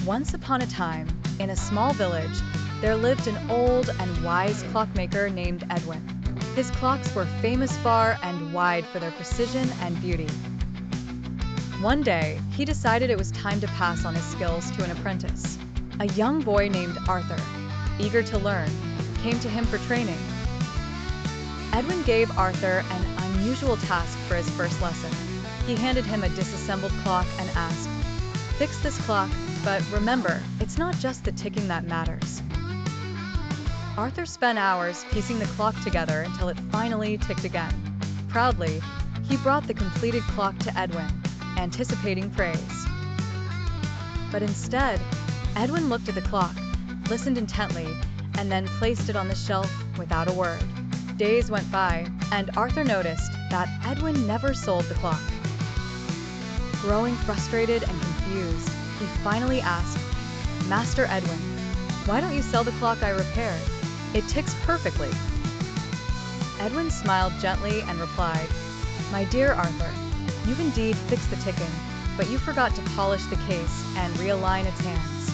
Once upon a time, in a small village, there lived an old and wise clockmaker named Edwin. His clocks were famous far and wide for their precision and beauty. One day, he decided it was time to pass on his skills to an apprentice. A young boy named Arthur, eager to learn, came to him for training. Edwin gave Arthur an unusual task for his first lesson. He handed him a disassembled clock and asked, "Fix this clock, but remember, it's not just the ticking that matters." Arthur spent hours piecing the clock together until it finally ticked again. Proudly, he brought the completed clock to Edwin, anticipating praise. But instead, Edwin looked at the clock, listened intently, and then placed it on the shelf without a word. Days went by, and Arthur noticed that Edwin never sold the clock. Growing frustrated and confused, he finally asked, "Master Edwin, why don't you sell the clock I repaired? It ticks perfectly." Edwin smiled gently and replied, "My dear Arthur, you've indeed fixed the ticking, but you forgot to polish the case and realign its hands."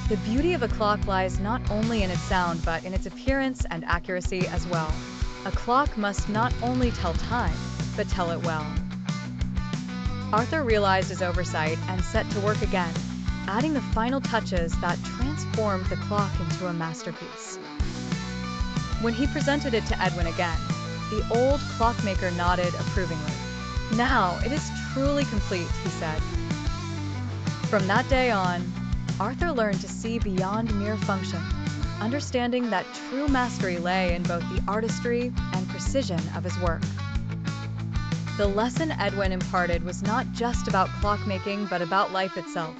The beauty of a clock lies not only in its sound but in its appearance and accuracy as well. A clock must not only tell time, but tell it well. Arthur realized his oversight and set to work again, adding the final touches that transformed the clock into a masterpiece. When he presented it to Edwin again, the old clockmaker nodded approvingly. "Now it is truly complete," he said. From that day on, Arthur learned to see beyond mere function, understanding that true mastery lay in both the artistry and precision of his work. The lesson Edwin imparted was not just about clockmaking but about life itself.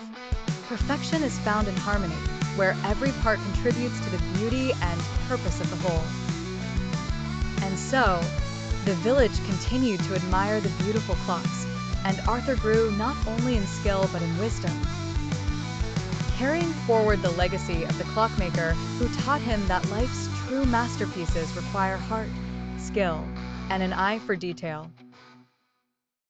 Perfection is found in harmony, where every part contributes to the beauty and purpose of the whole. And so, the village continued to admire the beautiful clocks, and Arthur grew not only in skill but in wisdom, carrying forward the legacy of the clockmaker who taught him that life's true masterpieces require heart, skill, and an eye for detail.